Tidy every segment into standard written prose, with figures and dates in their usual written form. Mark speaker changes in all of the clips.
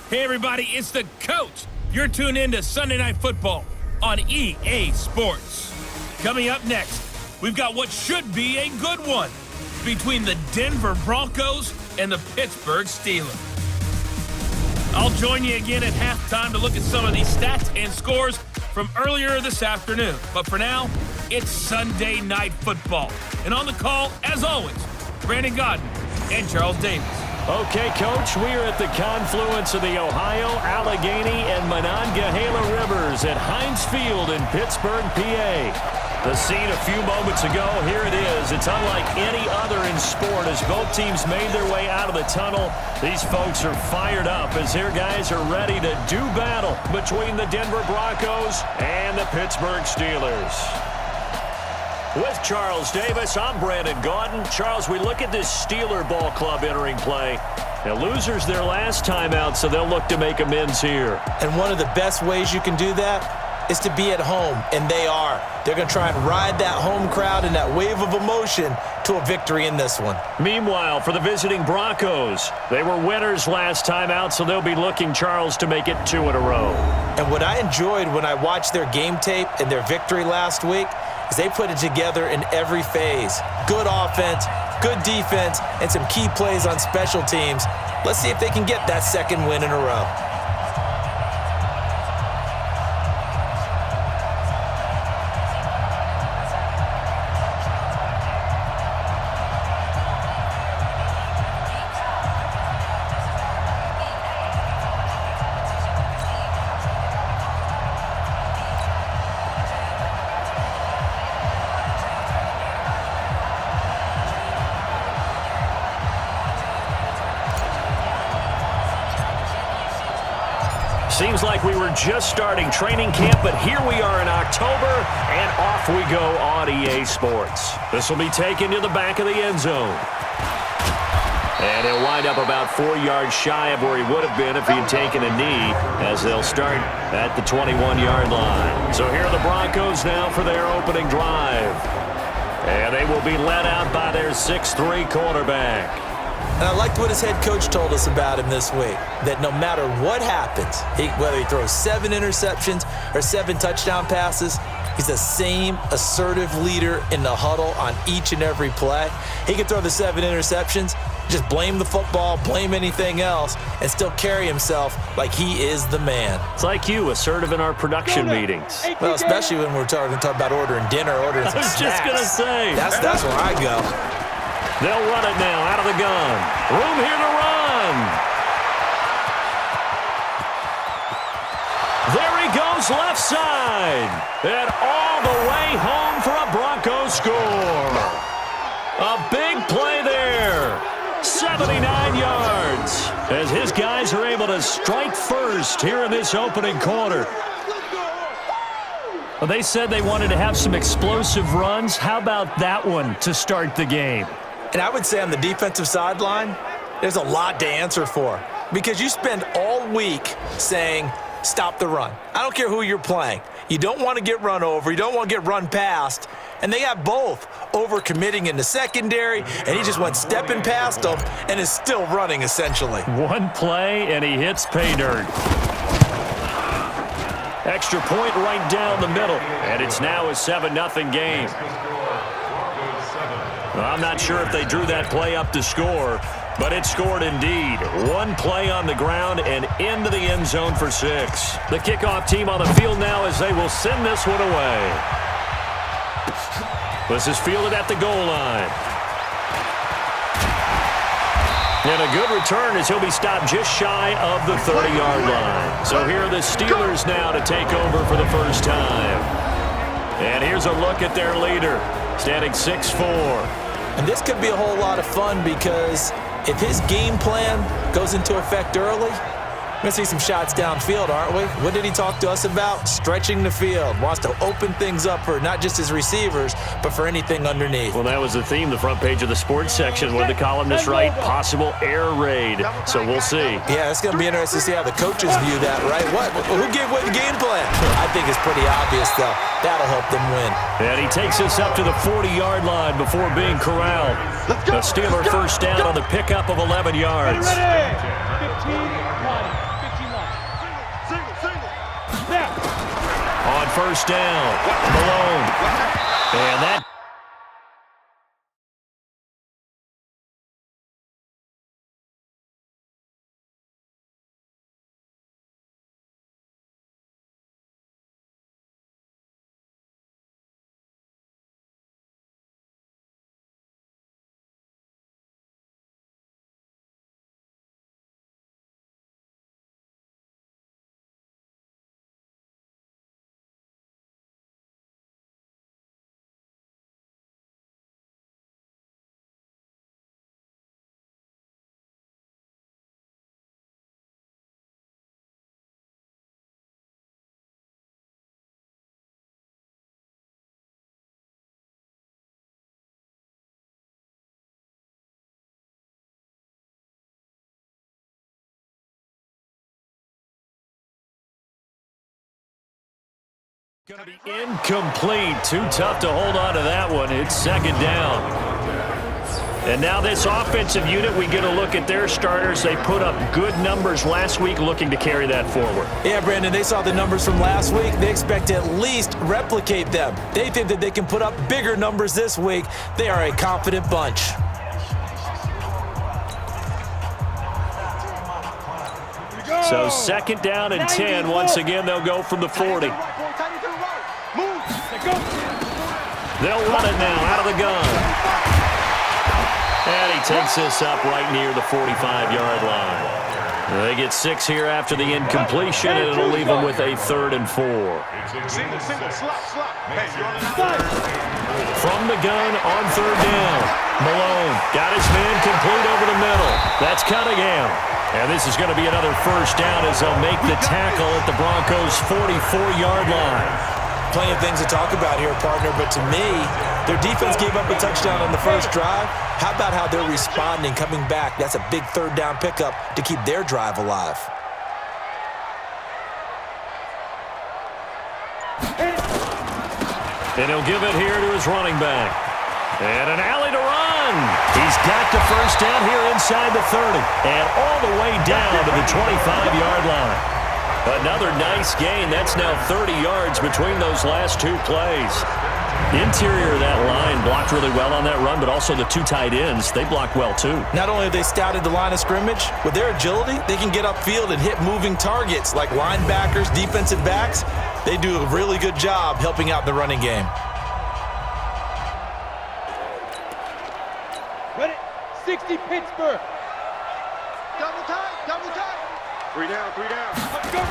Speaker 1: Hey everybody, it's the coach. You're tuned in to Sunday Night Football on EA Sports. Coming up next, we've got what should be a good one between the Denver Broncos and the Pittsburgh Steelers. I'll join you again at halftime to look at some of these stats and scores from earlier this afternoon. But for now, it's Sunday Night Football. And on the call, as always, Brandon Godden and Charles Davis.
Speaker 2: Okay, Coach, we are at the confluence of the Ohio, Allegheny, and Monongahela Rivers at Heinz Field in Pittsburgh, PA. The scene a few moments ago, here it is. It's unlike any other in sport as both teams made their way out of the tunnel. These folks are fired up as their guys are ready to do battle between the Denver Broncos and the Pittsburgh Steelers. With Charles Davis, I'm Brandon Gaudin. Charles, we look at this Steeler ball club entering play. Now, losers their last time out, so they'll look to make amends here.
Speaker 3: And one of the best ways you can do that is to be at home, and they are. They're going to try and ride that home crowd and that wave of emotion to a victory in this one.
Speaker 2: Meanwhile, for the visiting Broncos, they were winners last time out, so they'll be looking, Charles, to make it 2 in a row.
Speaker 3: And what I enjoyed when I watched their game tape and their victory last week is they put it together in every phase. Good offense, good defense, and some key plays on special teams. Let's see if they can get that second win in a row.
Speaker 2: Seems like we were just starting training camp, but here we are in October, and off we go on EA Sports. This will be taken to the back of the end zone. And he'll wind up about 4 yards shy of where he would have been if he had taken a knee, as they'll start at the 21-yard line. So here are the Broncos now for their opening drive. And they will be led out by their 6'3" quarterback.
Speaker 3: And I liked what his head coach told us about him this week, that no matter what happens, whether he throws 7 interceptions or 7 touchdown passes, he's the same assertive leader in the huddle on each and every play. He can throw the 7 interceptions, just blame the football, blame anything else, and still carry himself like he is the man.
Speaker 2: It's like you, assertive in our production meetings.
Speaker 3: Well, especially when we're talking about ordering dinner, ordering some snacks.
Speaker 2: I was just going to say.
Speaker 3: That's where I go.
Speaker 2: They'll run it now out of the gun. Room here to run. There he goes left side. And all the way home for a Broncos score. A big play there. 79 yards. As his guys are able to strike first here in this opening quarter. Well, they said they wanted to have some explosive runs. How about that one to start the game?
Speaker 3: And I would say on the defensive sideline, there's a lot to answer for. Because you spend all week saying, stop the run. I don't care who you're playing. You don't want to get run over. You don't want to get run past. And they have both over-committing in the secondary, and he just went stepping past them and is still running, essentially.
Speaker 2: One play, and he hits pay dirt. Extra point right down the middle, and it's now a 7-0 game. I'm not sure if they drew that play up to score, but it scored indeed. One play on the ground and into the end zone for 6. The kickoff team on the field now as they will send this one away. This is fielded at the goal line. And a good return as he'll be stopped just shy of the 30-yard line. So here are the Steelers now to take over for the first time. And here's a look at their leader, standing 6'4".
Speaker 3: And this could be a whole lot of fun because if his game plan goes into effect early, we're going to see some shots downfield, aren't we? What did he talk to us about? Stretching the field. Wants to open things up for not just his receivers, but for anything underneath.
Speaker 2: Well, that was the theme, the front page of the sports section, where the columnists write possible air raid. So we'll see.
Speaker 3: Yeah, it's going to be interesting to see how the coaches view that, right? Who gave what the game plan? I think it's pretty obvious, though. That'll help them win.
Speaker 2: And he takes us up to the 40-yard line before being corralled. The Steeler first down on the pickup of 11 yards. first down. Malone. And that going to be incomplete. Too tough to hold on to that one. It's second down. And now this offensive unit, we get a look at their starters. They put up good numbers last week, looking to carry that forward.
Speaker 3: Yeah, Brandon, they saw the numbers from last week. They expect to at least replicate them. They think that they can put up bigger numbers this week. They are a confident bunch.
Speaker 2: So second down and 10. Once again, they'll go from the 40. They'll run it now out of the gun. And he takes this up right near the 45-yard line. They get 6 here after the incompletion, and it'll leave them with a 3rd and 4. From the gun on 3rd down. Malone got his man complete over the middle. That's Cunningham. And this is going to be another first down as they'll make the tackle at the Broncos' 44-yard line.
Speaker 3: Plenty of things to talk about here, partner, but to me, their defense gave up a touchdown on the first drive. How about how they're responding, coming back? That's a big 3rd down pickup to keep their drive alive.
Speaker 2: And he'll give it here to his running back. And an alley to run. He's got the first down here inside the 30. And all the way down to the 25-yard line. Another nice gain. That's now 30 yards between those last 2 plays. Interior of that line blocked really well on that run, but also the 2 tight ends, they blocked well too.
Speaker 3: Not only have they scouted the line of scrimmage, with their agility, they can get upfield and hit moving targets like linebackers, defensive backs. They do a really good job helping out the running game.
Speaker 4: Ready? 60 Pittsburgh. Double time, double time. 3 down, 3 down. Let's go.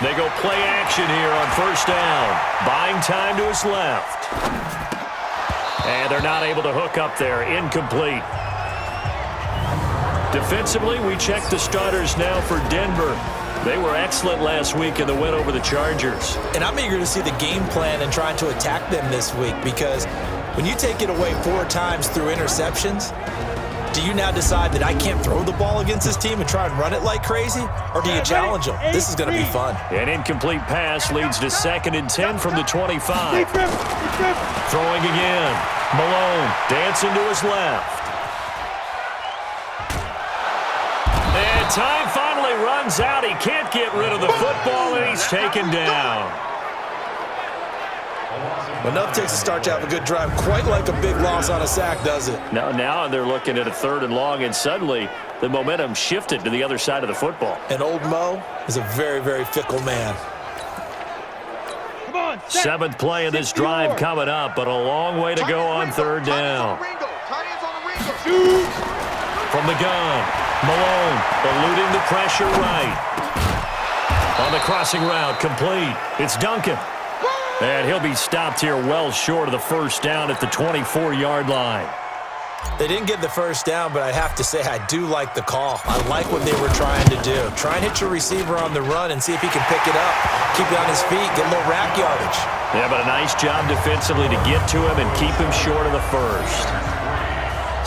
Speaker 2: They go play action here on first down. Buying time to his left. And they're not able to hook up there. Incomplete. Defensively, we check the starters now for Denver. They were excellent last week in the win over the Chargers.
Speaker 3: And I'm eager to see the game plan and trying to attack them this week, because when you take it away 4 times through interceptions, do you now decide that I can't throw the ball against this team and try and run it like crazy? Or do you challenge them? This is going to be fun.
Speaker 2: An incomplete pass leads to 2nd and 10 from the 25. Throwing again. Malone dancing to his left. And time finally runs out. He can't get rid of the football, and he's taken down.
Speaker 3: Enough takes a start to have a good drive. Quite like a big loss on a sack, does it?
Speaker 2: Now they're looking at a 3rd and long, and suddenly the momentum shifted to the other side of the football.
Speaker 3: And old Mo is a very, very fickle man.
Speaker 4: Come on,
Speaker 2: 7th play of this drive coming up, but a long way to go on 3rd down. From the gun, Malone eluding the pressure right. On the crossing route, complete. It's Duncan. And he'll be stopped here well short of the first down at the 24-yard line.
Speaker 3: They didn't get the first down, but I have to say I do like the call. I like what they were trying to do. Try and hit your receiver on the run and see if he can pick it up. Keep it on his feet, get a little rack yardage.
Speaker 2: Yeah, but a nice job defensively to get to him and keep him short of the first.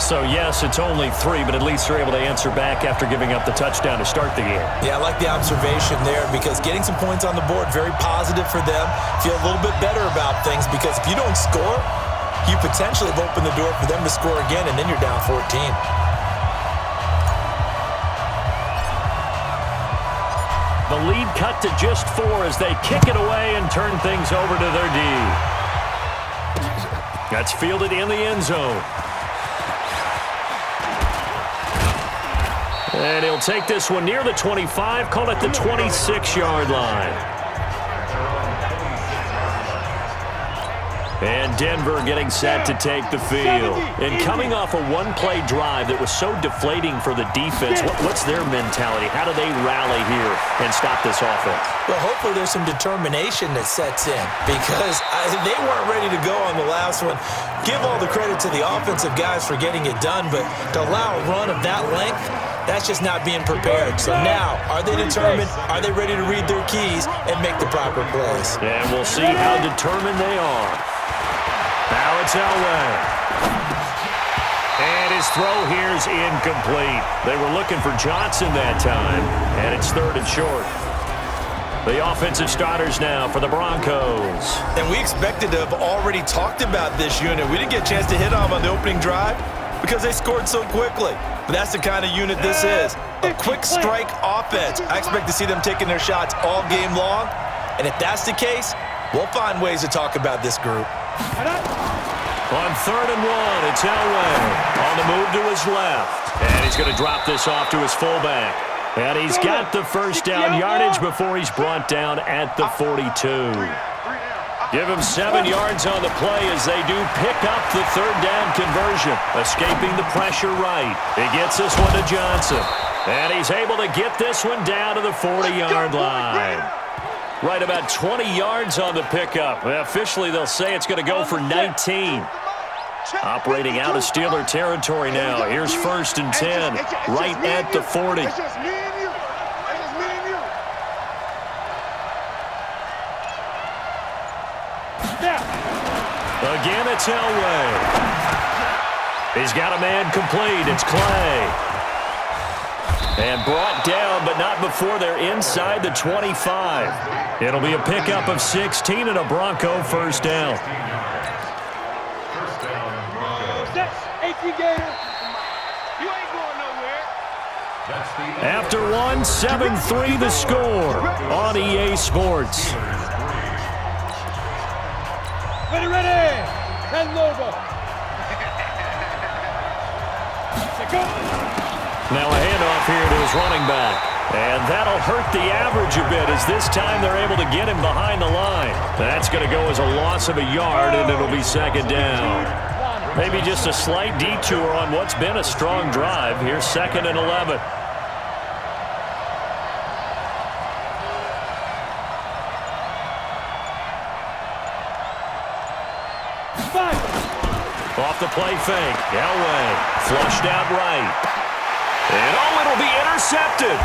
Speaker 2: So, yes, it's only 3, but at least they're able to answer back after giving up the touchdown to start the game.
Speaker 3: Yeah, I like the observation there, because getting some points on the board, very positive for them. Feel a little bit better about things, because if you don't score, you potentially have opened the door for them to score again, and then you're down 14.
Speaker 2: The lead cut to just 4 as they kick it away and turn things over to their D. That's fielded in the end zone. And he'll take this one near the 25, call it the 26-yard line. And Denver getting set to take the field. And coming off a one-play drive that was so deflating for the defense, what's their mentality? How do they rally here and stop this offense?
Speaker 3: Well, hopefully there's some determination that sets in because they weren't ready to go on the last one. Give all the credit to the offensive guys for getting it done, but to allow a run of that length, that's just not being prepared. So now, are they determined? Are they ready to read their keys and make the proper plays?
Speaker 2: And we'll see how determined they are. Now it's Elway. And his throw here is incomplete. They were looking for Johnson that time, and it's 3rd and short. The offensive starters now for the Broncos.
Speaker 3: And we expected to have already talked about this unit. We didn't get a chance to hit on the opening drive because they scored so quickly. But that's the kind of unit this is. A quick strike offense. I expect to see them taking their shots all game long. And if that's the case, we'll find ways to talk about this group.
Speaker 2: On 3rd and 1, it's Elway on the move to his left. And he's going to drop this off to his fullback. And he's got the first down yardage before he's brought down at the 42. Give him 7 yards on the play as they do pick up the 3rd down conversion. Escaping the pressure right. He gets this one to Johnson. And he's able to get this one down to the 40-yard line. Right about 20 yards on the pickup. Officially, they'll say it's going to go for 19. Operating out of Steeler territory now. Here's 1st and 10, right at the 40. Again, it's Elway. He's got a man complete. It's Clay. And brought down, but not before they're inside the 25. It'll be a pickup of 16 and a Bronco first down. After one, 7-3 the score on EA Sports.
Speaker 4: Ready! Hand over.
Speaker 2: Now a handoff here to his running back. And that'll hurt the average a bit as this time they're able to get him behind the line. That's going to go as a loss of a yard, and it'll be 2nd down. Maybe just a slight detour on what's been a strong drive. Here's 2nd and 11. Off the play fake. Elway flushed out right. And it'll be intercepted.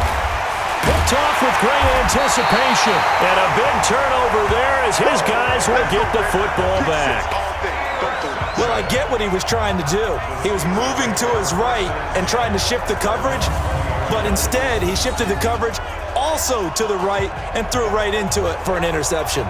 Speaker 2: Picked off with great anticipation. And a big turnover there as his guys will get the football back.
Speaker 3: Well, I get what he was trying to do. He was moving to his right and trying to shift the coverage, but instead he shifted the coverage also to the right and threw right into it for an interception.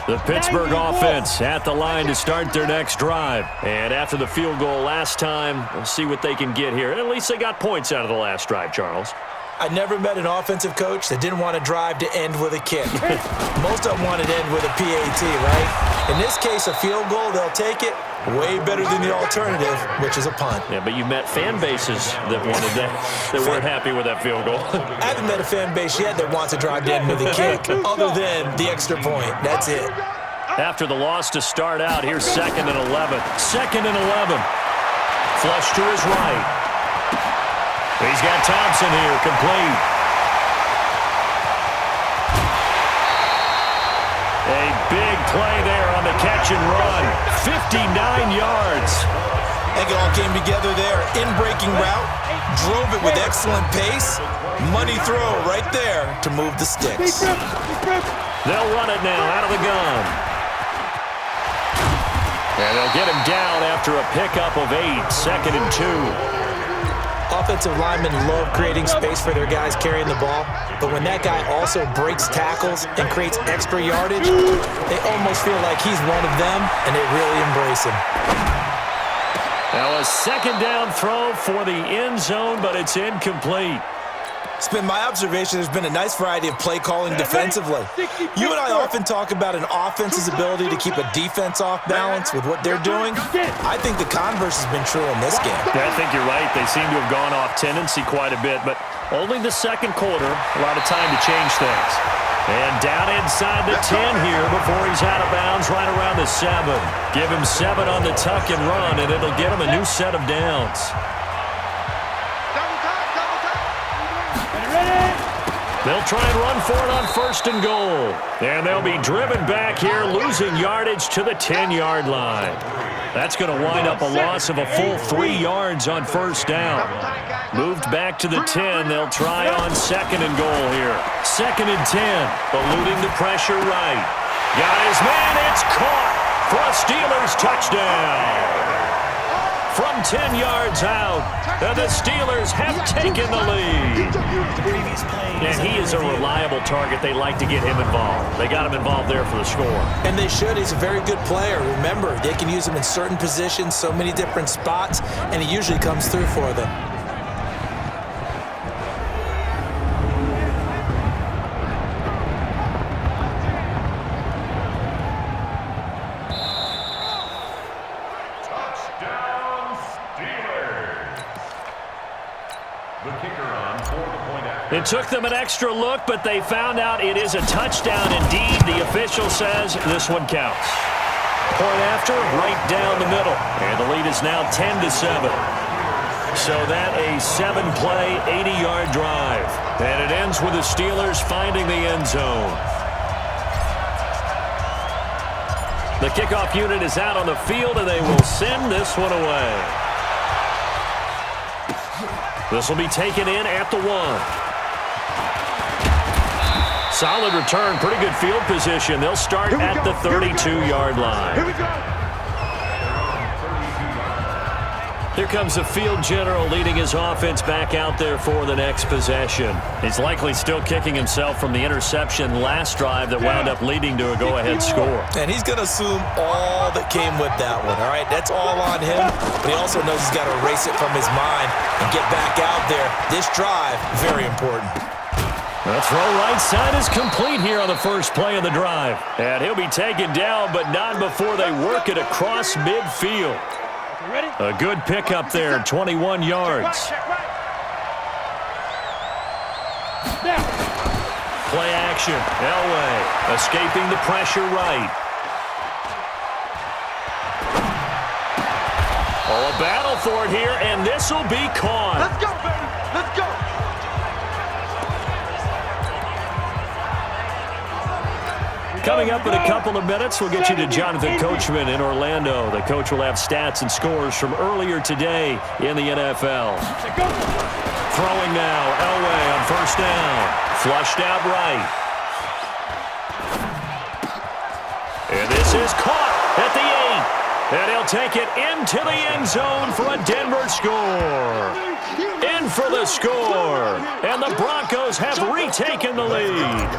Speaker 2: The Pittsburgh offense at the line to start their next drive. And after the field goal last time, we'll see what they can get here. At least they got points out of the last drive, Charles.
Speaker 3: I never met an offensive coach that didn't want to drive to end with a kick. Most of them wanted to end with a PAT, right? In this case, a field goal, they'll take it. Way better than the alternative, which is a punt.
Speaker 2: Yeah, but you met fan bases that wanted that, that weren't happy with that field goal.
Speaker 3: I haven't met a fan base yet that wants to drive to end with a kick, other than the extra point. That's it.
Speaker 2: After the loss to start out, here's 2nd and 11. 2nd and 11. Flush to his right. He's got Thompson here, complete. A big play there on the catch and run. 59 yards.
Speaker 3: I think it all came together there. In-breaking route, drove it with excellent pace. Money throw right there to move the sticks.
Speaker 2: They'll run it now out of the gun. And they'll get him down after a pickup of 8. 2nd and 2.
Speaker 3: Offensive linemen love creating space for their guys carrying the ball, but when that guy also breaks tackles and creates extra yardage, they almost feel like he's one of them, and they really embrace him.
Speaker 2: Now a second down throw for the end zone, but it's incomplete.
Speaker 3: It's been my observation there's been a nice variety of play calling defensively. You and I often talk about an offense's ability to keep a defense off balance with what they're doing. I think the converse has been true in this game.
Speaker 2: Yeah, I think you're right. They seem to have gone off tendency quite a bit, but only the second quarter, a lot of time to change things. And down inside the 10 here before he's out of bounds right around the 7. Give him 7 on the tuck and run, and it'll get him a new set of downs. They'll try and run for it on 1st and goal. And they'll be driven back here, losing yardage to the 10-yard line. That's going to wind up a loss of a full 3 yards on 1st down. Moved back to the 10. They'll try on 2nd and goal here. 2nd and 10. Eluding the pressure right. Got his man. It's caught for a Steelers touchdown. From 10 yards out, and the Steelers have taken the lead. And he is a reliable target. They like to get him involved. They got him involved there for the score. And they should. He's a very good player. Remember, they can use him in certain positions, so many different spots, and he usually comes through for them. It took them an extra look, but they found out it is a touchdown indeed. The official says this one counts. Point after, right down the middle. And the lead is now 10-7. So that a 7-play, 80-yard drive. And it ends with the Steelers finding the end zone. The kickoff unit is out on the field, and they will send this one away. This will be taken in at the 1. Solid return, pretty good field position. They'll start at the 32-yard line. Here comes the field general leading his offense back out there for the next possession. He's likely still kicking himself from the interception last drive that wound up leading to a go-ahead score.
Speaker 3: And he's going to assume all that came with that one, all right? That's all on him, but he also knows he's got to erase it from his mind and get back out there. This drive, very important.
Speaker 2: The throw right side is complete here on the first play of the drive. And he'll be taken down, but not before they work it across midfield. A good pickup there, 21 yards. Play action. Elway escaping the pressure right. Oh, a battle for it here, and this will be caught.
Speaker 4: Let's go, baby. Let's go.
Speaker 2: Coming up in a couple of minutes, we'll get you to Jonathan Coachman in Orlando. The coach will have stats and scores from earlier today in the NFL. Throwing now, Elway on 1st down. Flushed out right. And this is caught at the 8. And he'll take it into the end zone for a Denver score. In for the score. And the Broncos have retaken the lead.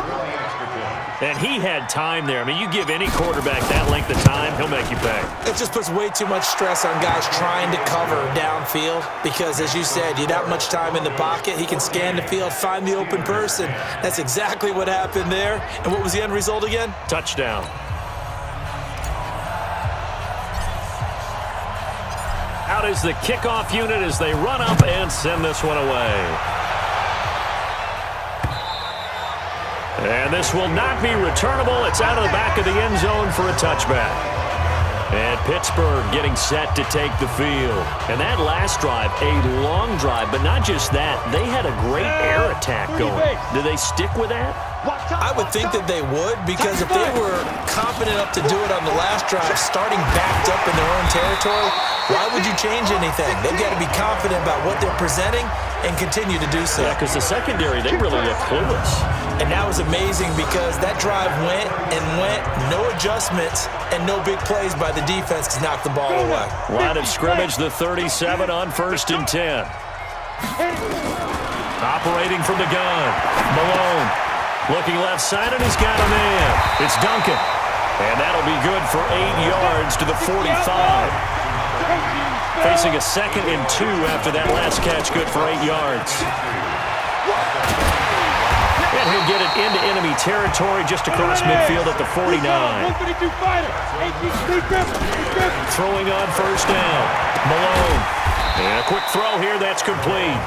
Speaker 2: And he had time there. I mean, you give any quarterback that length of time, he'll make you pay.
Speaker 3: It just puts way too much stress on guys trying to cover downfield because, as you said, you have much time in the pocket. He can scan the field, find the open person. That's exactly what happened there. And what was the end result again?
Speaker 2: Touchdown. Out is the kickoff unit as they run up and send this one away. And this will not be returnable. It's out of the back of the end zone for a touchback. And Pittsburgh getting set to take the field. And that last drive, a long drive, but not just that. They had a great air attack going. Do they stick with that?
Speaker 3: I would think that they would, because if they were confident enough to do it on the last drive, starting backed up in their own territory, why would you change anything? They've got to be confident about what they're presenting and continue to do so.
Speaker 2: Yeah, because the secondary, they really look clueless.
Speaker 3: And that was amazing because that drive went and went, no adjustments, and no big plays by the defense to knock the ball away.
Speaker 2: Line of scrimmage, the 37 on 1st and 10. Operating from the gun, Malone. Looking left side, and he's got a man. It's Duncan. And that'll be good for 8 yards to the 45. Facing a 2nd and 2 after that last catch, good for 8 yards. And he'll get it into enemy territory just across midfield at the 49. Throwing on first down. Malone. And a quick throw here, that's complete.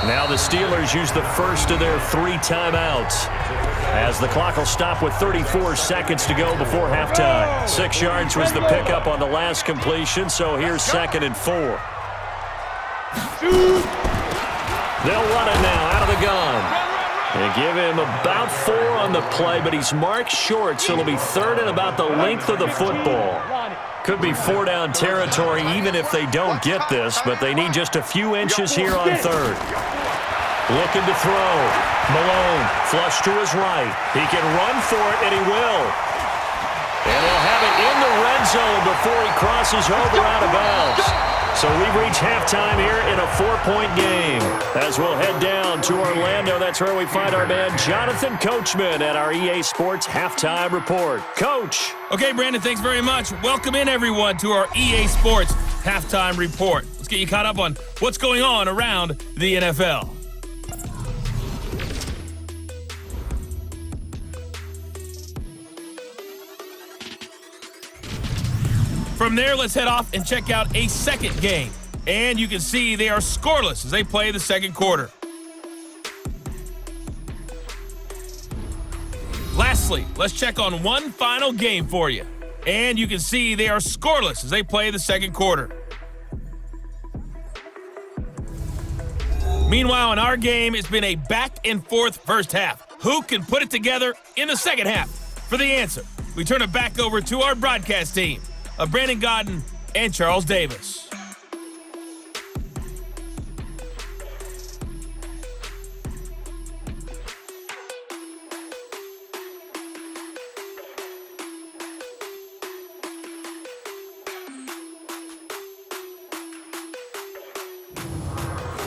Speaker 2: Now the Steelers use the first of their 3 timeouts, as the clock will stop with 34 seconds to go before halftime. 6 yards was the pickup on the last completion, so here's 2nd and 4. They'll run it now out of the gun. They give him about 4 on the play, but he's marked short, so it'll be 3rd and about the length of the football. Could be 4-down territory even if they don't get this, but they need just a few inches here on 3rd. Looking to throw. Malone, flush to his right. He can run for it, and he will. And he'll have it in the red zone before he crosses over out of bounds. So we've reached halftime here in a 4-point game. As we'll head down to Orlando, that's where we find our man Jonathan Coachman at our EA Sports Halftime Report. Coach.
Speaker 1: Okay, Brandon, thanks very much. Welcome in, everyone, to our EA Sports Halftime Report. Let's get you caught up on what's going on around the NFL. From there, let's head off and check out a second game. And you can see they are scoreless as they play the 2nd quarter. Lastly, let's check on one final game for you. And you can see they are scoreless as they play the 2nd quarter. Meanwhile, in our game, it's been a back-and-forth first half. Who can put it together in the second half? For the answer, we turn it back over to our broadcast team of Brandon Godden and Charles Davis.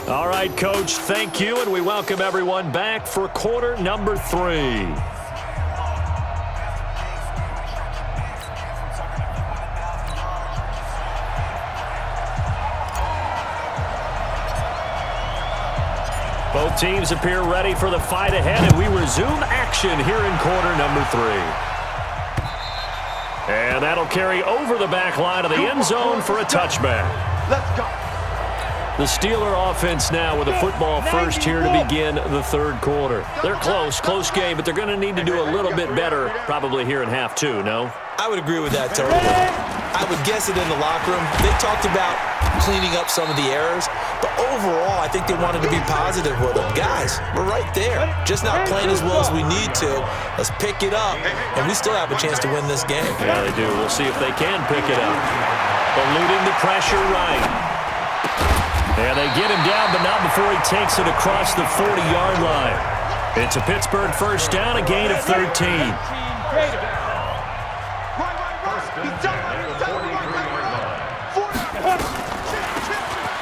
Speaker 2: All right, Coach, thank you, and we welcome everyone back for quarter number 3. Both teams appear ready for the fight ahead, and we resume action here in quarter number 3. And that'll carry over the back line of the end zone for a touchback.
Speaker 4: Let's go.
Speaker 2: The Steeler offense now with a football first here to begin the 3rd quarter. They're close game, but they're going to need to do a little bit better probably here in half 2, no?
Speaker 3: I would agree with that totally. I would guess it in the locker room. They talked about cleaning up some of the errors, but overall, I think they wanted to be positive with them. Guys, we're right there. Just not playing as well as we need to. Let's pick it up, and we still have a chance to win this game.
Speaker 2: Yeah, they do. We'll see if they can pick it up. Eluding the pressure right. And they get him down, but not before he takes it across the 40-yard line. It's a Pittsburgh first down, a gain of 13.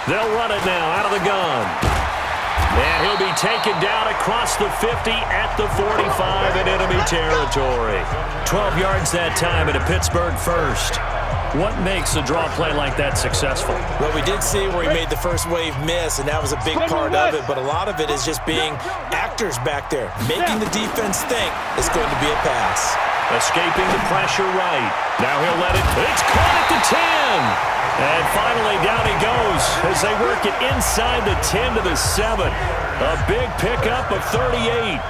Speaker 2: They'll run it now out of the gun. And he'll be taken down across the 50 at the 45 in enemy territory. 12 yards that time at a Pittsburgh first. What makes a draw play like that successful?
Speaker 3: Well, we did see where he made the first wave miss, and that was a big part of it, but a lot of it is just being actors back there, making the defense think it's going to be a pass.
Speaker 2: Escaping the pressure right. Now he'll let it. It's caught at the 10. And finally down he goes as they work it inside the 10 to the 7. A big pickup of 38.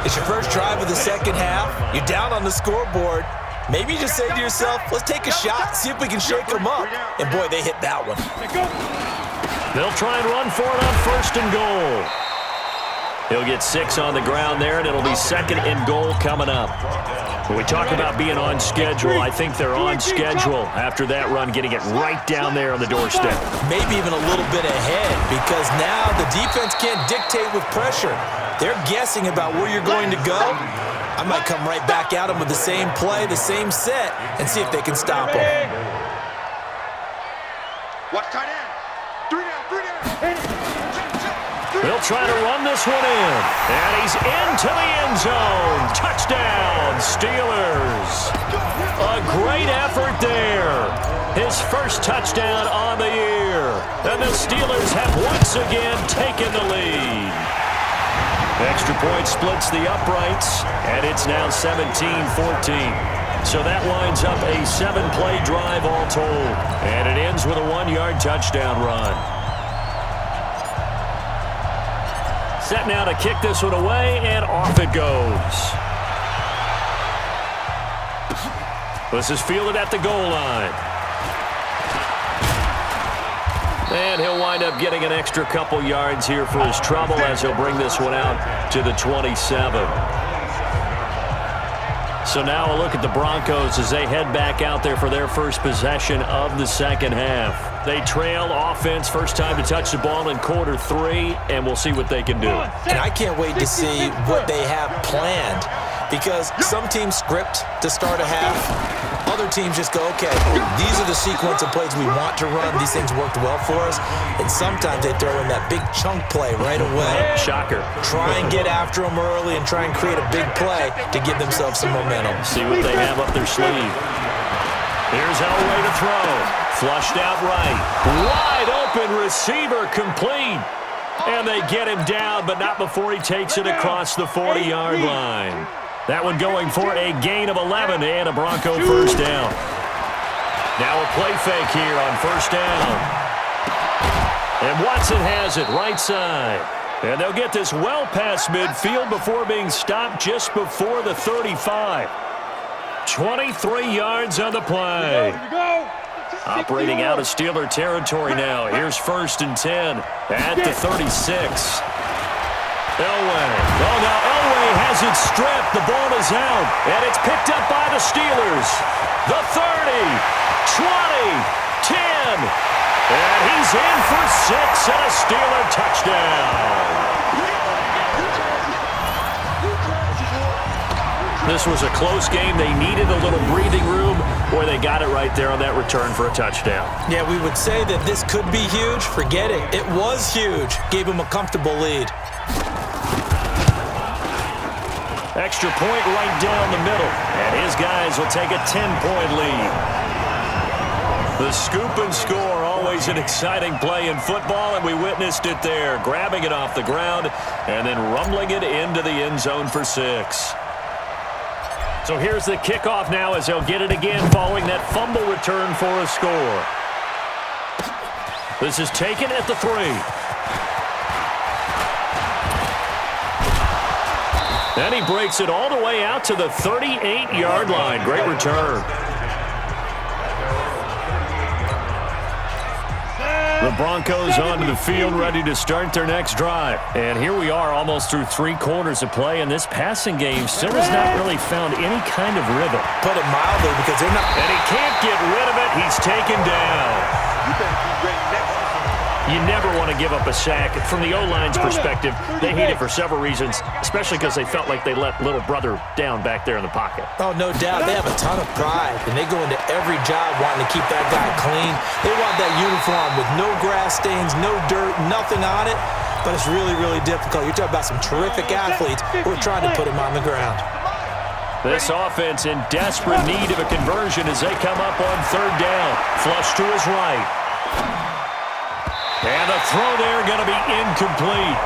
Speaker 3: It's your first drive of the second half. You're down on the scoreboard. Maybe you just say to yourself, let's take a shot, see if we can shake them up. And boy, they hit that one.
Speaker 2: They'll try and run for it on first and goal. He'll get 6 on the ground there, and it'll be 2nd and goal coming up. When we talk about being on schedule, I think they're on schedule after that run, getting it right down there on the doorstep.
Speaker 3: Maybe even a little bit ahead, because now the defense can't dictate with pressure. They're guessing about where you're going to go. I might come right back at them with the same play, the same set, and see if they can stop them.
Speaker 4: Watch tight end. 3 down.
Speaker 2: They'll try to run this one in. And he's into the end zone. Touchdown, Steelers. A great effort there. his first touchdown on the year. And the Steelers have once again taken the lead. Extra point splits the uprights, and it's now 17-14. So that winds up a 7-play drive all told. And it ends with a 1-yard touchdown run. Set now to kick this one away, and off it goes. This is fielded at the goal line. And he'll wind up getting an extra couple yards here for his trouble as he'll bring this one out to the 27. So now a look at the Broncos as they head back out there for their first possession of the second half. They trail offense, first time to touch the ball in quarter 3, and we'll see what they can do.
Speaker 3: And I can't wait to see what they have planned, because some teams script to start a half. Other teams just go, okay, these are the sequence of plays we want to run. These things worked well for us. And sometimes they throw in that big chunk play right away.
Speaker 2: Shocker.
Speaker 3: Try and get after them early and try and create a big play to give themselves some momentum.
Speaker 2: See what they have up their sleeve. Here's Elway to throw. Flushed out right. Wide open receiver complete. And they get him down, but not before he takes it across the 40-yard line. That one going for a gain of 11 and a Bronco first down. Now a play fake here on first down. And Watson has it right side. And they'll get this well past midfield before being stopped just before the 35. 23 yards on the play. Operating out of Steeler territory now. Here's first and 10 at the 36. Elway. Oh, now Elway has it stripped. The ball is out, and it's picked up by the Steelers. The 30, 20, 10, and he's in for 6 and a Steeler touchdown. This was a close game. They needed a little breathing room, or they got it right there on that return for a touchdown. Yeah, we would say that this could be huge. Forget it. It was huge. Gave him a comfortable lead. Extra point right down the middle, and his guys will take a 10-point lead. The scoop and score, always an exciting play in football, and we witnessed it there, grabbing it off the ground and then rumbling it into the end zone for 6. So here's the kickoff now as they'll get it again following that fumble return for a score. This is taken at the 3. And he breaks it all the way out to the 38-yard line. Great return. The Broncos onto the field, ready to start their next drive. And here we are, almost through 3 quarters of play, and this passing game still has not really found any kind of rhythm. Put it mildly, because they're not... And he can't get rid of it. He's taken down.
Speaker 4: You better be ready next.
Speaker 2: You never want to give up a sack. From the O-line's perspective, they hate it for several reasons, especially because they felt like they let little brother down back there in the pocket.
Speaker 3: Oh, no doubt. They have a ton of pride, and they go into every job wanting to keep that guy clean. They want that uniform with no grass stains, no dirt, nothing on it, but it's really, really difficult. You're talking about some terrific athletes who are trying to put him on the ground.
Speaker 2: This offense in desperate need of a conversion as they come up on third down. Flush to his right. And the throw there going to be incomplete.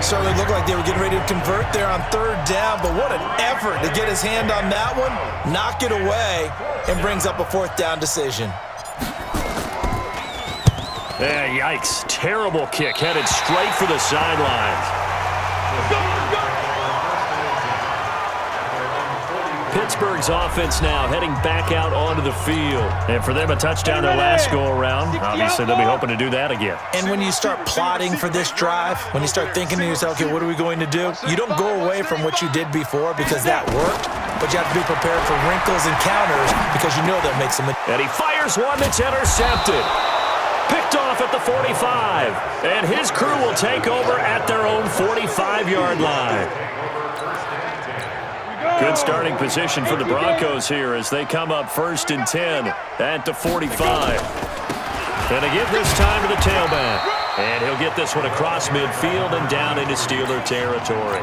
Speaker 3: Certainly looked like they were getting ready to convert there on third down, but what an effort to get his hand on that one, knock it away, and brings up a fourth down decision.
Speaker 2: Yeah, yikes. Terrible kick headed straight for the sidelines. Pittsburgh's offense now heading back out onto the field. And for them, a touchdown their last go-around. Obviously, they'll be hoping to do that again. And when you start plotting for this drive, when you start thinking to yourself, okay, what are we going to do? You don't go away from what you did before because that worked, but you have to be prepared for wrinkles and counters because you know that makes them. And he fires one that's intercepted. Picked off at the 45. And his crew will take over at their own 45-yard line. Good starting position for the Broncos here as they come up first and 10 at the 45. And they give this time to the tailback. And he'll get this one across midfield and down into Steeler territory.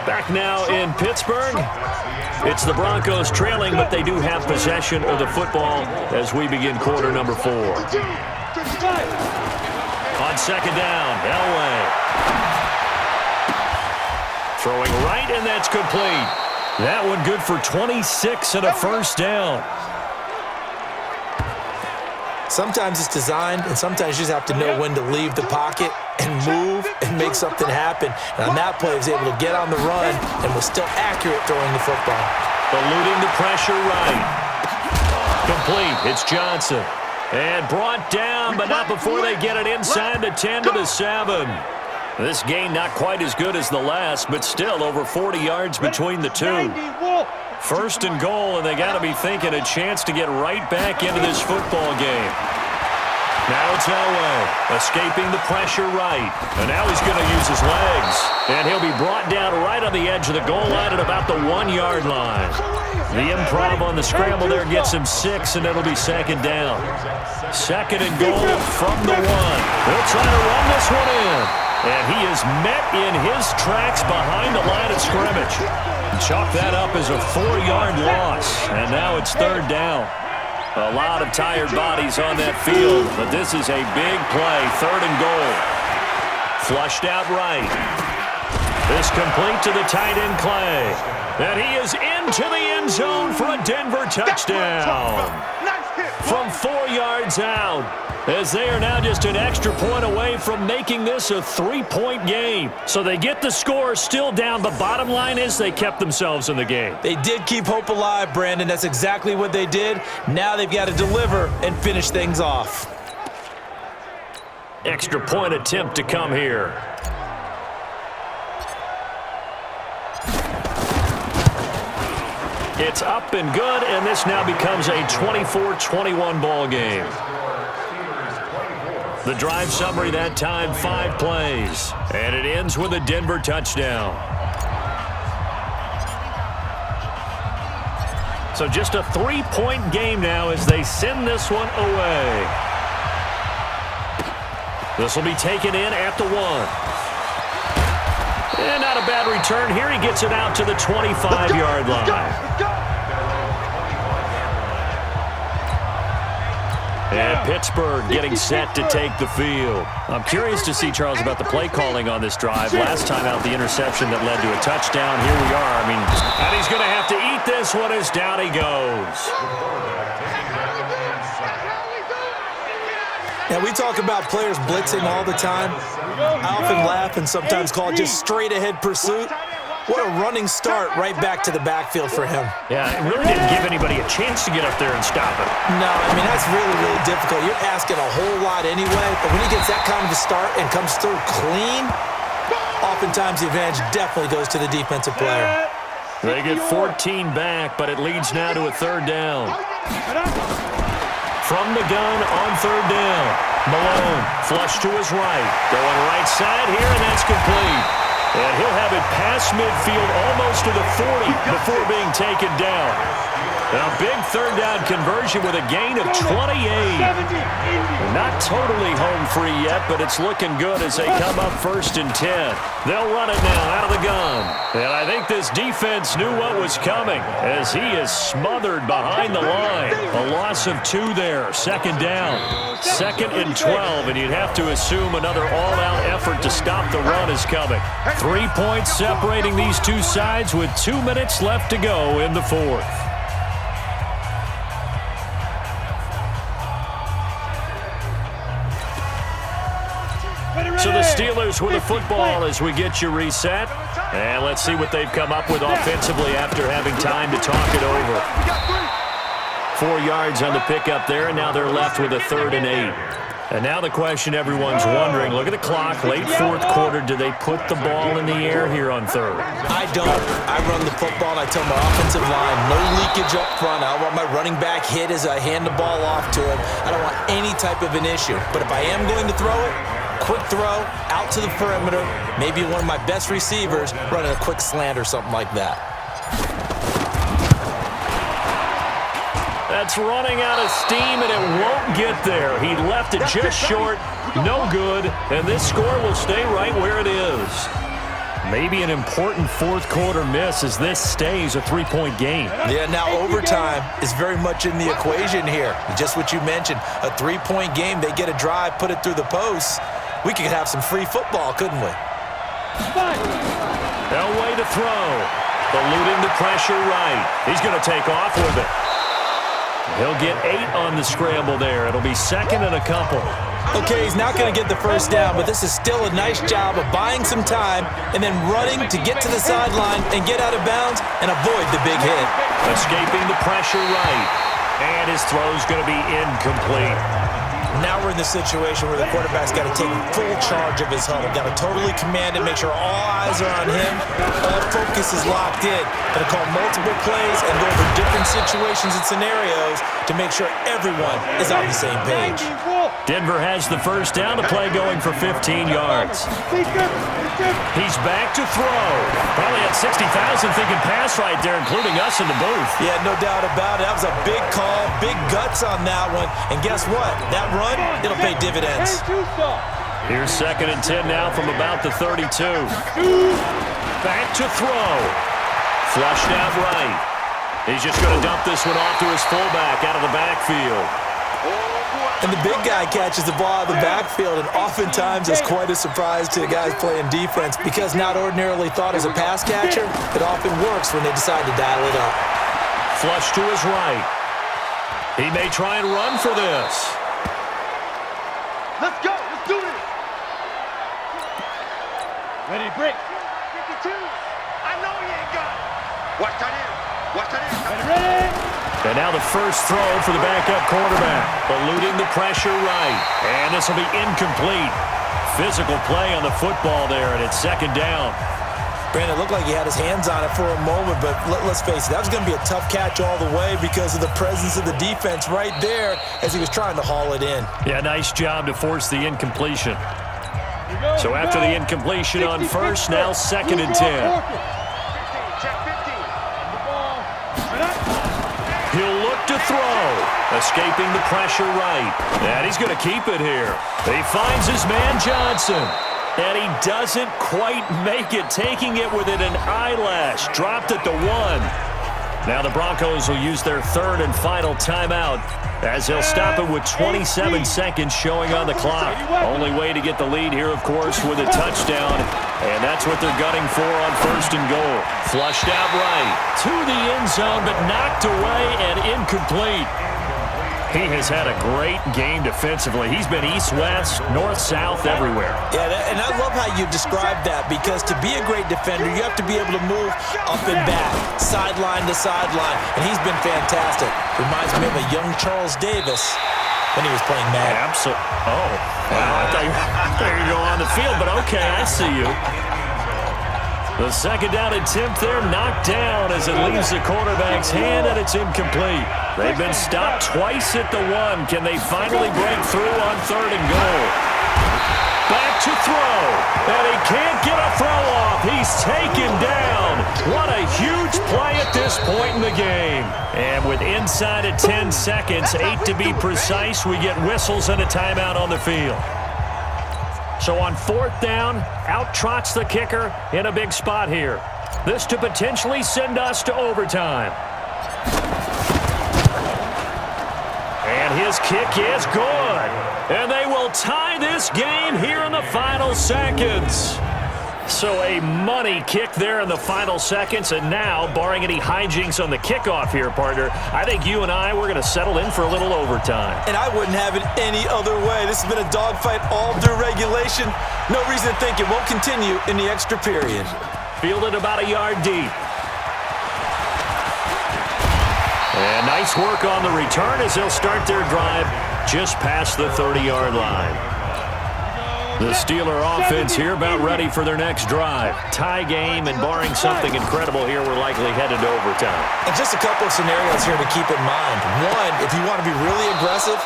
Speaker 2: Back now in Pittsburgh. It's the Broncos trailing, but they do have possession of the football as we begin quarter number 4. On second down, Elway. Throwing right, and that's complete. That one good for 26 and a first down.
Speaker 3: Sometimes it's designed, and sometimes you just have to know when to leave the pocket and move and make something happen. And on that play, he was able to get on the run and was still accurate throwing the football.
Speaker 2: Eluding the pressure right. Complete. It's Johnson. And brought down, but not before they get it inside the 10 to the 7. This gain not quite as good as the last, but still over 40 yards between the two. First and goal, and they got to be thinking a chance to get right back into this football game. Now it's Elway, escaping the pressure right. And now he's going to use his legs. And he'll be brought down right on the edge of the goal line at about the 1-yard line. The improv on the scramble there gets him 6, and it'll be second down. Second and goal from the 1. They'll try to run this one in. And he is met in his tracks behind the line of scrimmage. Chalk that up as a 4-yard loss. And now it's third down. A lot of tired bodies on that field, but this is a big play. Third and goal. Flushed out right. This complete to the tight end Clay. And he is into the end zone for a Denver touchdown. From 4 yards out, as they are now just an extra point away from making this a 3-point game. So they get the score still down, but bottom line is they kept themselves in the game.
Speaker 3: They did keep hope alive, Brandon. That's exactly what they did. Now they've got to deliver and finish things off.
Speaker 2: Extra point attempt to come here. It's up and good, and this now becomes a 24-21 ball game. The drive summary that time, 5 plays. And it ends with a Denver touchdown. So just a 3-point game now as they send this one away. This will be taken in at the 1. And not a bad return here. He gets it out to the 25-yard line. And Pittsburgh getting set to take the field. I'm curious to see, Charles, about the play calling on this drive. Last time out, the interception that led to a touchdown. Here we are. I mean, and he's going to have to eat this one as down he goes.
Speaker 3: Yeah, we talk about players blitzing all the time. I often laugh and sometimes call it just straight-ahead pursuit. What a running start right back to the backfield for him.
Speaker 2: Yeah, it really didn't give anybody a chance to get up there and stop him.
Speaker 3: No, I mean, that's really, really difficult. You're asking a whole lot anyway, but when he gets that kind of a start and comes through clean, oftentimes the advantage definitely goes to the defensive player.
Speaker 2: They get 14 back, but it leads now to a third down. From the gun on third down. Malone, flush to his right. Going right side here, and that's complete. And he'll have it past midfield almost to the 40 before being taken down. And a big third down conversion with a gain of 28. Not totally home free yet, but it's looking good as they come up first and 10. They'll run it now out of the gun. And I think this defense knew what was coming as he is smothered behind the line. A loss of 2 there. Second down. Second and 12, and you'd have to assume another all-out effort to stop the run is coming. 3 points separating these two sides with 2 minutes left to go in the fourth. So the Steelers with the football as we get you reset. And let's see what they've come up with offensively after having time to talk it over. 4 yards on the pickup there, and now they're left with a 3rd and 8. And now the question everyone's wondering, look at the clock, late fourth quarter, do they put the ball in the air here on third?
Speaker 3: I don't. I run the football, and I tell my offensive line, no leakage up front. I don't want my running back hit as I hand the ball off to him. I don't want any type of an issue. But if I am going to throw it, quick throw, out to the perimeter, maybe one of my best receivers running a quick slant or something like that.
Speaker 2: That's running out of steam, and it won't get there. He left it just short, no good, and this score will stay right where it is. Maybe an important fourth-quarter miss as this stays a three-point game.
Speaker 3: Yeah, now overtime is very much in the equation here. Just what you mentioned, a three-point game. They get a drive, put it through the posts. We could have some free football, couldn't we?
Speaker 2: Elway to throw. Eluding the pressure right. He's going to take off with it. He'll get 8 on the scramble there. It'll be second and a couple.
Speaker 3: Okay, he's not going to get the first down, but this is still a nice job of buying some time and then running to get to the sideline and get out of bounds and avoid the big hit.
Speaker 2: Escaping the pressure right. And his throw's going to be incomplete.
Speaker 3: Now we're in the situation where the quarterback's got to take full charge of his huddle. Got to totally command it, make sure all eyes are on him. All focus is locked in. Got to call multiple plays and go over different situations and scenarios to make sure everyone is on the same page.
Speaker 2: Denver has the first down, the play going for 15 yards. He's back to throw. Probably had 60,000 thinking pass right there, including us in the booth.
Speaker 3: Yeah, no doubt about it. That was a big call, big guts on that one. And guess what? That run, it'll pay dividends.
Speaker 2: Here's second and 10 now from about the 32. Back to throw. Flushed out right. He's just going to dump this one off to his fullback out of the backfield.
Speaker 3: And the big guy catches the ball out of the backfield, and oftentimes it's quite a surprise to the guys playing defense because not ordinarily thought as a pass catcher, it often works when they decide to dial it up.
Speaker 2: Flush to his right. He may try and run for this.
Speaker 4: Let's go. Let's do it. Ready to break. 52. I know he ain't got it. Watch that in. Watch that in. Ready.
Speaker 2: And now the first throw for the backup quarterback. Eluding the pressure right. And this will be incomplete. Physical play on the football there, and it's second down.
Speaker 3: Brandon, it looked like he had his hands on it for a moment, but let's face it, that was going to be a tough catch all the way because of the presence of the defense right there as he was trying to haul it in.
Speaker 2: Yeah, nice job to force the incompletion. So after the incompletion on first, now second and 10. He'll look to throw. Escaping the pressure right. And he's going to keep it here. He finds his man Johnson. And he doesn't quite make it, taking it within an eyelash. Dropped at the 1. Now the Broncos will use their third and final timeout as they'll stop it with 27 seconds showing on the clock. Only way to get the lead here, of course, with a touchdown. And that's what they're gunning for on first and goal. Flushed out right to the end zone, but knocked away and incomplete. He has had a great game defensively. He's been east-west, north-south, everywhere.
Speaker 3: Yeah, and I love how you described that because to be a great defender, you have to be able to move up and back, sideline to sideline, and he's been fantastic. Reminds me of a young Charles Davis when he was playing Madden.
Speaker 2: Absolutely. Oh, wow. I thought you were going on the field, but okay, I see you. The second down attempt there knocked down as it leaves the quarterback's hand, and it's incomplete. They've been stopped twice at the 1. Can they finally break through on third and goal? Back to throw, and he can't get a throw off. He's taken down. What a huge play at this point in the game. And with inside of 10 seconds, 8 to be precise, we get whistles and a timeout on the field. So on fourth down, out trots the kicker in a big spot here. This to potentially send us to overtime. And his kick is good. And they will tie this game here in the final seconds. So a money kick there in the final seconds. And now, barring any hijinks on the kickoff here, partner, I think you and we're going to settle in for a little overtime.
Speaker 3: And I wouldn't have it any other way. This has been a dogfight all through regulation. No reason to think it won't continue in the extra period.
Speaker 2: Fielded about a yard deep. And nice work on the return as they'll start their drive just past the 30-yard line. The Steeler offense here about ready for their next drive. Tie game, and barring something incredible here, we're likely headed to overtime.
Speaker 3: And just a couple of scenarios here to keep in mind. One, if you want to be really aggressive,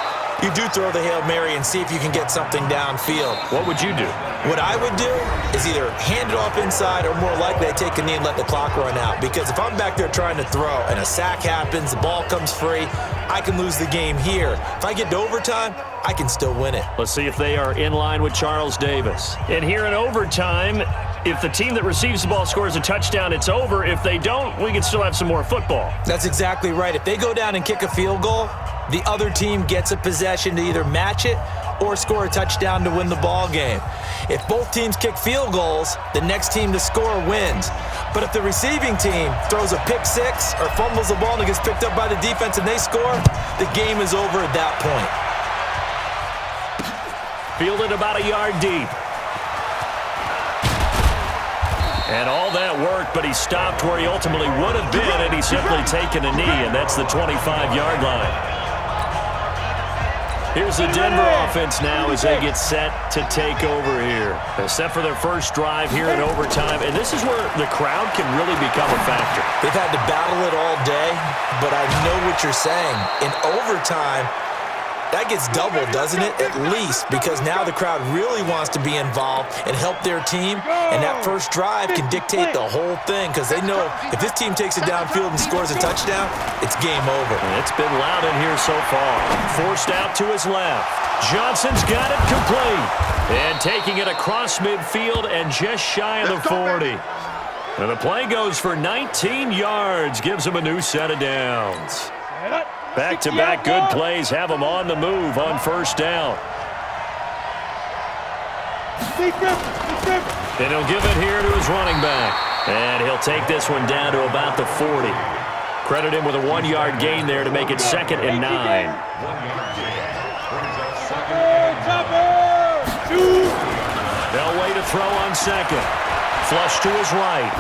Speaker 3: you do throw the Hail Mary and see if you can get something downfield.
Speaker 2: What would you do?
Speaker 3: What I would do is either hand it off inside or more likely I take a knee and let the clock run out. Because if I'm back there trying to throw and a sack happens, the ball comes free, I can lose the game here. If I get to overtime, I can still win it.
Speaker 2: Let's see if they are in line with Charles Davis. And here in overtime, If the team that receives the ball scores a touchdown, it's over. If they don't, we can still have some more football.
Speaker 3: That's exactly right. If they go down and kick a field goal, the other team gets a possession to either match it or score a touchdown to win the ball game. If both teams kick field goals, the next team to score wins. But if the receiving team throws a pick six or fumbles the ball and it gets picked up by the defense and they score, the game is over at that point.
Speaker 2: Fielded about a yard deep. And all that work, but he stopped where he ultimately would have been, and he's simply taken a knee, and that's the 25-yard line. Here's the Denver offense now as they get set to take over here. Except for their first drive here in overtime, and this is where the crowd can really become a factor.
Speaker 3: They've had to battle it all day, but I know what you're saying. In overtime, that gets doubled, doesn't it? At least, because now the crowd really wants to be involved and help their team, and that first drive can dictate the whole thing because they know if this team takes it downfield and scores a touchdown, it's game over.
Speaker 2: And it's been loud in here so far. Forced out to his left. Johnson's got it complete. And taking it across midfield and just shy of the 40. And the play goes for 19 yards, gives him a new set of downs. Back-to-back good plays have him on the move on first down. And he'll give it here to his running back. And he'll take this one down to about the 40. Credit him with a 1-yard gain there to make it 2nd and 9. Elway to throw on second. Flush to his right.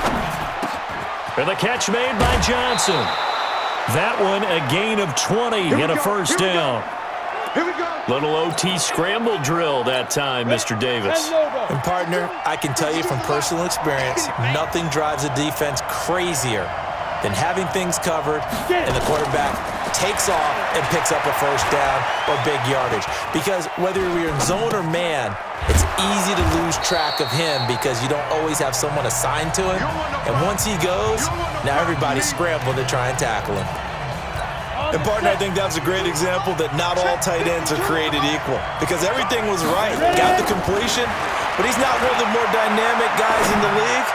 Speaker 2: And the catch made by Johnson. That one a gain of 20 and a first down. Little OT scramble drill that time, Mr. Davis.
Speaker 3: And partner, I can tell you from personal experience, nothing drives a defense crazier than having things covered and the quarterback takes off and picks up a first down or big yardage. Because whether you're in zone or man, it's easy to lose track of him because you don't always have someone assigned to him. And once he goes, now everybody's scrambling to try and tackle him. And partner, I think that's a great example that not all tight ends are created equal because everything was right. Got the completion, but he's not one of the more dynamic guys in the league.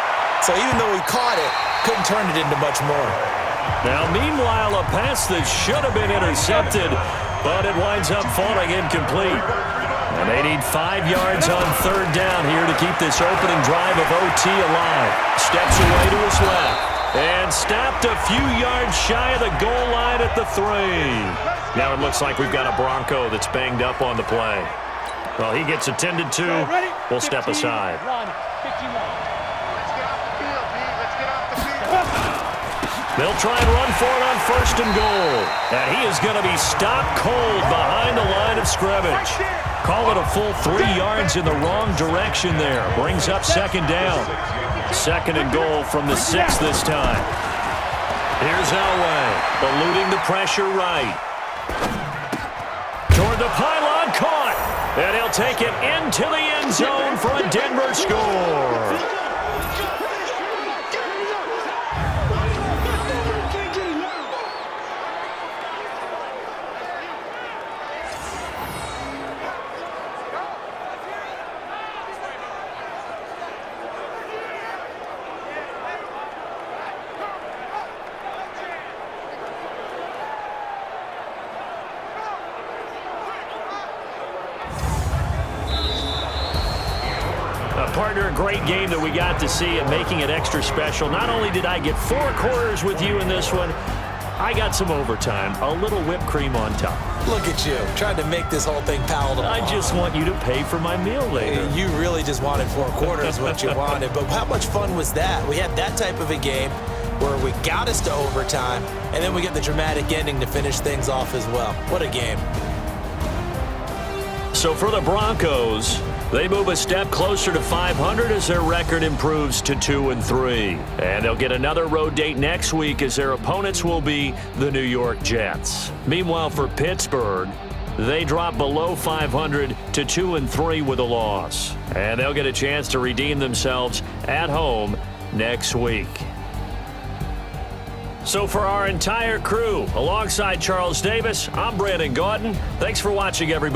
Speaker 3: So even though he caught it, couldn't turn it into much more.
Speaker 2: Now, meanwhile, a pass that should have been intercepted, but it winds up falling incomplete. And they need 5 yards on third down here to keep this opening drive of OT alive. Steps away to his left. And stopped a few yards shy of the goal line at the 3. Now it looks like we've got a Bronco that's banged up on the play. Well, he gets attended to. We'll step aside. They'll try and run for it on first and goal. And he is going to be stopped cold behind the line of scrimmage. Call it a full 3 yards in the wrong direction there. Brings up second down. 2nd and goal from the 6 this time. Here's Elway, eluding the pressure right. Toward the pylon, caught. And he'll take it into the end zone for a Denver score. Partner, a great game that we got to see and making it extra special. Not only did I get 4 quarters with you in this one, I got some overtime, a little whipped cream on top.
Speaker 3: Look at you, trying to make this whole thing palatable.
Speaker 2: I just want you to pay for my meal later.
Speaker 3: You really just wanted 4 quarters, what you wanted. But how much fun was that? We had that type of a game where we got us to overtime, and then we get the dramatic ending to finish things off as well. What a game.
Speaker 2: So for the Broncos, they move a step closer to 500 as their record improves to 2-3. And they'll get another road date next week as their opponents will be the New York Jets. Meanwhile, for Pittsburgh, they drop below 500 to 2-3 with a loss. And they'll get a chance to redeem themselves at home next week. So for our entire crew, alongside Charles Davis, I'm Brandon Gautin. Thanks for watching, everybody.